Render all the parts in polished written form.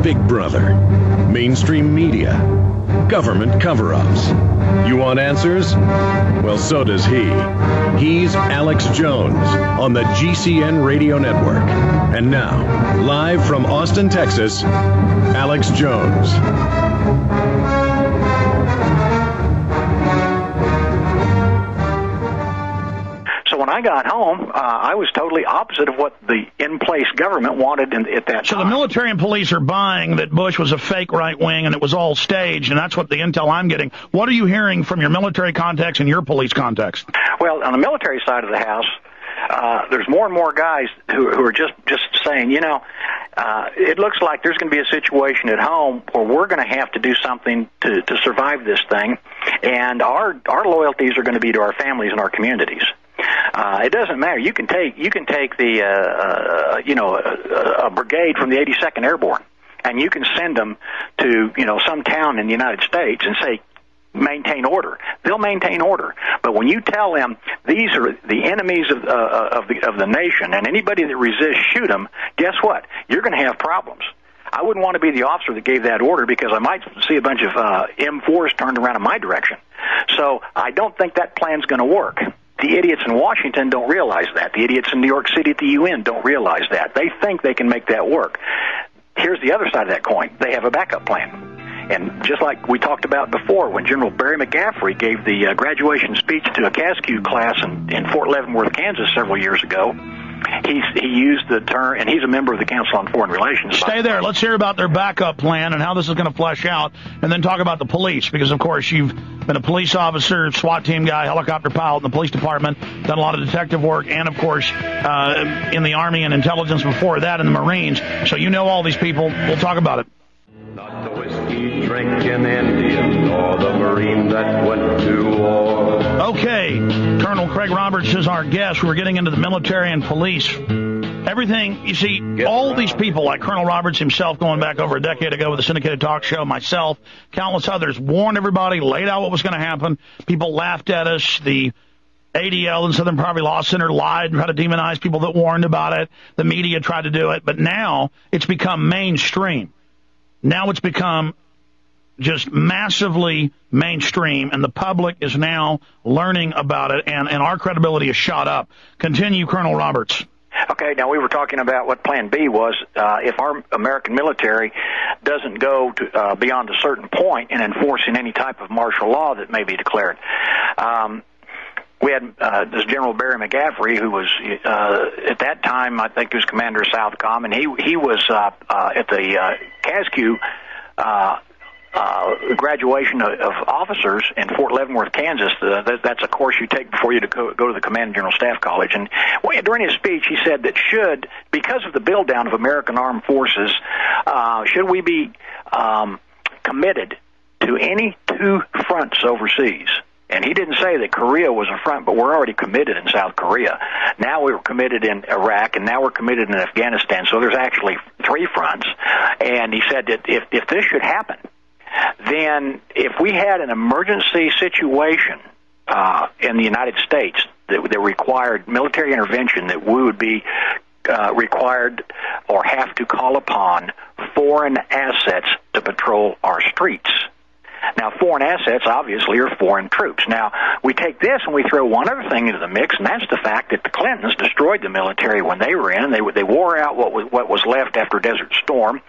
Big Brother, mainstream media, government cover-ups. You want answers? Well, so does he. He's Alex Jones on the GCN Radio Network. And now, live from Austin, Texas, Alex Jones. When I got home, I was totally opposite of what the in-place government wanted at that time. So the military and police are buying that Bush was a fake right wing and it was all staged, and that's what the intel I'm getting. What are you hearing from your military contacts and your police contacts? Well, on the military side of the house, there's more and more guys who are just saying, it looks like there's going to be a situation at home where we're going to have to do something to survive this thing, and our loyalties are going to be to our families and our communities. It doesn't matter. You can take the a brigade from the 82nd Airborne, and you can send them to some town in the United States and say, maintain order. They'll maintain order. But when you tell them these are the enemies of the nation, and anybody that resists, shoot them, guess what? You're going to have problems. I wouldn't want to be the officer that gave that order, because I might see a bunch of M4s turned around in my direction. So I don't think that plan's going to work. The idiots in Washington don't realize that. The idiots in New York City at the UN don't realize that. They think they can make that work. Here's the other side of that coin. They have a backup plan. And just like we talked about before, when General Barry McGaffrey gave the graduation speech to a CASQ class in Fort Leavenworth, Kansas several years ago, he used the term, and he's a member of the Council on Foreign Relations. Stay there. Let's hear about their backup plan and how this is going to flesh out, and then talk about the police, because, of course, you've been a police officer, SWAT team guy, helicopter pilot in the police department, done a lot of detective work, and, of course, in the Army and intelligence before that, in the Marines. So you know all these people. We'll talk about it. Not the whiskey drinking Indian nor the Marine that went to war. Okay, Colonel Craig Roberts is our guest. We're getting into the military and police. Everything, you see, all these people, like Colonel Roberts himself, going back over a decade ago with the syndicated talk show, myself, countless others, warned everybody, laid out what was going to happen. People laughed at us. The ADL and Southern Poverty Law Center lied and tried to demonize people that warned about it. The media tried to do it. But now it's become mainstream. Now it's become just massively mainstream, and the public is now learning about it, and our credibility is shot up. Continue, Colonel Roberts. Okay, now we were talking about what Plan B was. If our American military doesn't go to, beyond a certain point in enforcing any type of martial law that may be declared. We had this General Barry McGaffrey, who was at that time, I think he was commander of Southcom, and he was at the CASQ graduation of officers in Fort Leavenworth, Kansas. That's a course you take before you go to the Command and General Staff College. And during his speech, he said that because of the build down of American armed forces, should we be committed to any two fronts overseas? And he didn't say that Korea was a front, but we're already committed in South Korea. Now we're committed in Iraq, and now we're committed in Afghanistan. So there's actually three fronts. And he said that if this should happen, then if we had an emergency situation in the United States that required military intervention, that we would be required or have to call upon foreign assets to patrol our streets. Now, foreign assets, obviously, are foreign troops. Now, we take this and we throw one other thing into the mix, and that's the fact that the Clintons destroyed the military when they were in. They wore out what was left after Desert Storm.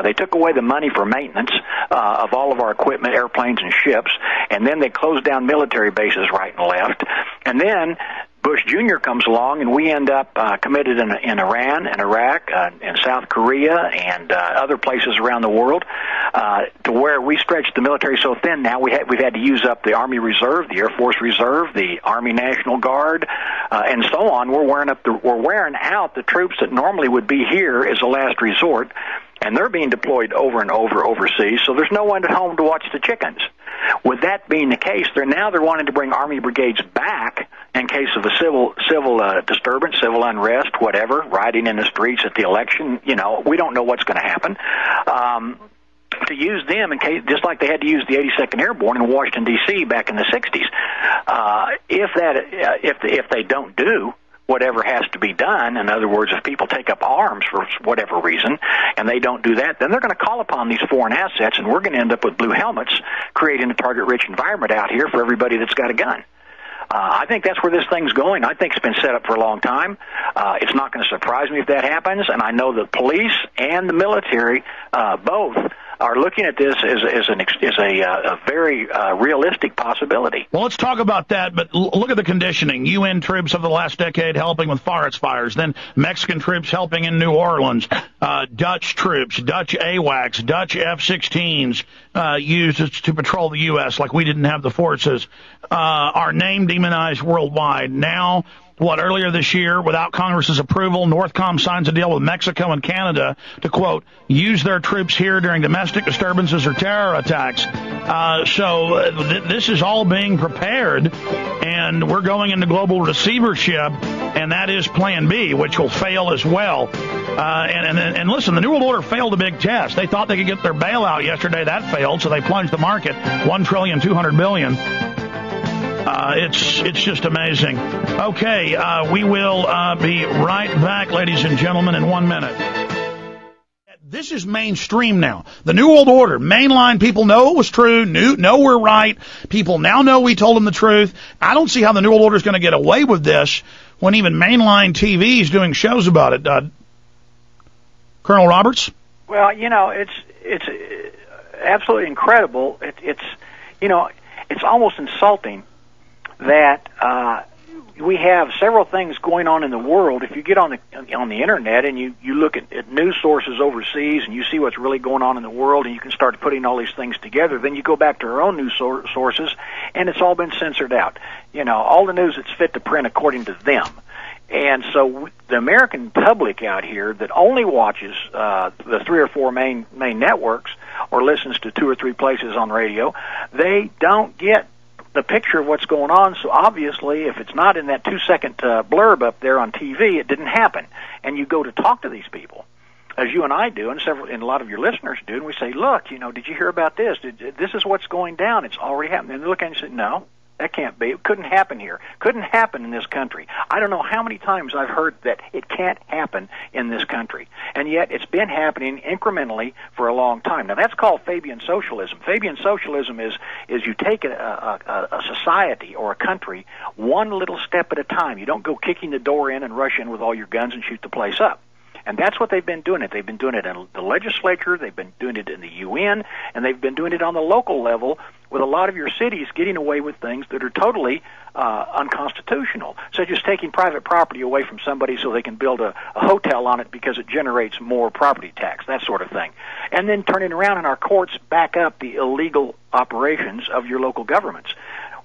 They took away the money for maintenance of all of our equipment, airplanes and ships, and then they closed down military bases right and left. And then Bush Jr. comes along, and we end up committed in Iran and Iraq and South Korea and other places around the world, to where we stretched the military so thin now we've had to use up the Army Reserve, the Air Force Reserve, the Army National Guard, and so on. We're wearing out the troops that normally would be here as a last resort, and they're being deployed over and over overseas, so there's no one at home to watch the chickens. With that being the case, they're wanting to bring Army brigades back in case of a civil disturbance, civil unrest, whatever, rioting in the streets at the election. We don't know what's going to happen. To use them in case, just like they had to use the 82nd Airborne in Washington D.C. back in the 60s. If they don't do whatever has to be done. In other words, if people take up arms for whatever reason and they don't do that, then they're going to call upon these foreign assets, and we're going to end up with blue helmets creating a target-rich environment out here for everybody that's got a gun. I think that's where this thing's going. I think it's been set up for a long time. It's not going to surprise me if that happens, and I know the police and the military both are looking at this as a very realistic possibility. Well, let's talk about that, but look at the conditioning. UN troops over the last decade helping with forest fires, then Mexican troops helping in New Orleans, Dutch troops, Dutch AWACS, Dutch F-16s used to patrol the U.S. like we didn't have the forces, are name demonized worldwide. Now, earlier this year, without Congress's approval, Northcom signs a deal with Mexico and Canada to, quote, use their troops here during domestic disturbances or terror attacks. This is all being prepared, and we're going into global receivership, and that is Plan B, which will fail as well. And listen, the New World Order failed a big test. They thought they could get their bailout yesterday. That failed, so they plunged the market $1.2 trillion. It's just amazing. Okay, we will be right back, ladies and gentlemen, in 1 minute. This is mainstream now. The New World Order, mainline people know it was true, know we're right. People now know we told them the truth. I don't see how the New World Order is going to get away with this when even mainline TV is doing shows about it. Colonel Roberts? Well, it's absolutely incredible. It's almost insulting that we have several things going on in the world. If you get on the internet and you look at news sources overseas and you see what's really going on in the world, and you can start putting all these things together, then you go back to our own news sources, and it's all been censored out. All the news that's fit to print according to them. And so the American public out here that only watches the 3 or 4 main networks or listens to 2 or 3 places on radio, they don't get the picture of what's going on. So obviously, if it's not in that 2-second blurb up there on TV, it didn't happen. And you go to talk to these people, as you and I do, and a lot of your listeners do, and we say, look, did you hear about this? This is what's going down. It's already happened. And they look at it and say, no, that can't be. It couldn't happen here. Couldn't happen in this country. I don't know how many times I've heard that it can't happen in this country. And yet it's been happening incrementally for a long time. Now, that's called Fabian socialism. Fabian socialism is you take a society or a country one little step at a time. You don't go kicking the door in and rush in with all your guns and shoot the place up. And that's what they've been doing it. They've been doing it in the legislature, they've been doing it in the UN, and they've been doing it on the local level with a lot of your cities getting away with things that are totally unconstitutional, such as taking private property away from somebody so they can build a hotel on it because it generates more property tax, that sort of thing. And then turning around and our courts back up the illegal operations of your local governments.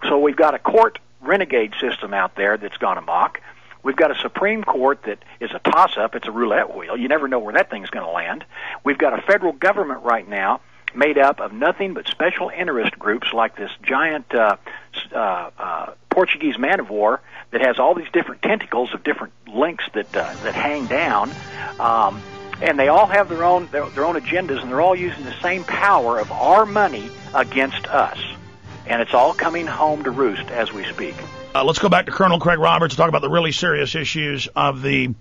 So we've got a court renegade system out there that's gone amok. We've got a Supreme Court that is a toss-up. It's a roulette wheel. You never know where that thing's going to land. We've got a federal government right now made up of nothing but special interest groups like this giant Portuguese man-of-war that has all these different tentacles of different links that hang down. And they all have their own agendas, and they're all using the same power of our money against us. And it's all coming home to roost as we speak. Let's go back to Colonel Craig Roberts to talk about the really serious issues of the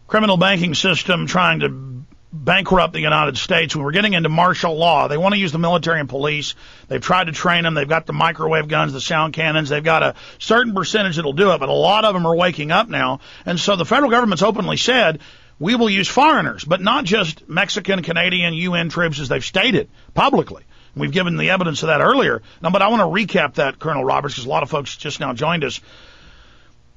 criminal banking system trying to bankrupt the United States. When we're getting into martial law, they want to use the military and police. They've tried to train them. They've got the microwave guns, the sound cannons. They've got a certain percentage that'll do it, but a lot of them are waking up now. And so the federal government's openly said, we will use foreigners, but not just Mexican, Canadian, UN troops, as they've stated publicly. We've given the evidence of that earlier. Now, but I want to recap that, Colonel Roberts, because a lot of folks just now joined us.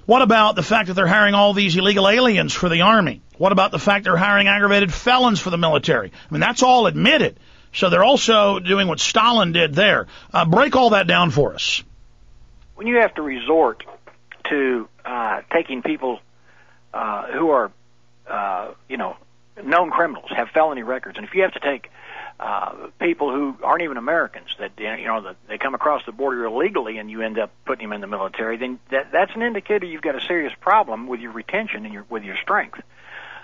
What about the fact that they're hiring all these illegal aliens for the Army? What about the fact they're hiring aggravated felons for the military? I mean, that's all admitted. So they're also doing what Stalin did there. Break all that down for us. When you have to resort to taking people who are, known criminals, have felony records, and if you have to take people who aren't even Americans, that they come across the border illegally, and you end up putting them in the military, then that's an indicator you've got a serious problem with your retention and with your strength.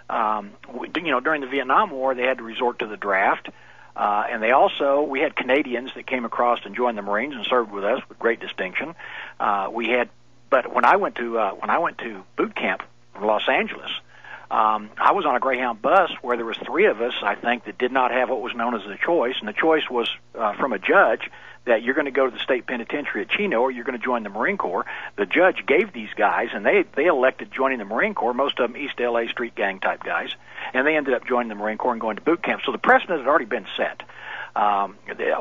During the Vietnam War, they had to resort to the draft, and we had Canadians that came across and joined the Marines and served with us with great distinction. We had But when I went to boot camp in Los Angeles, I was on a Greyhound bus where there was 3 of us, I think, that did not have what was known as a choice, and the choice was from a judge that you're going to go to the state penitentiary at Chino or you're going to join the Marine Corps. The judge gave these guys, and they elected joining the Marine Corps, most of them East L.A. street gang type guys, and they ended up joining the Marine Corps and going to boot camp. So the precedent had already been set.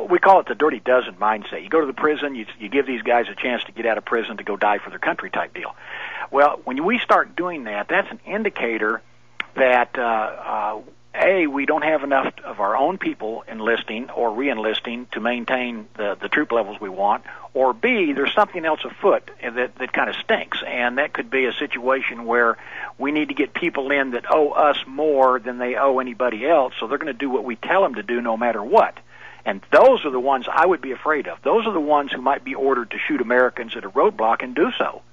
We call it the dirty dozen mindset. You go to the prison, you give these guys a chance to get out of prison to go die for their country type deal. Well, when we start doing that, that's an indicator that, A, we don't have enough of our own people enlisting or re-enlisting to maintain the troop levels we want, or B, there's something else afoot that kind of stinks, and that could be a situation where we need to get people in that owe us more than they owe anybody else, so they're going to do what we tell them to do no matter what. And those are the ones I would be afraid of. Those are the ones who might be ordered to shoot Americans at a roadblock and do so.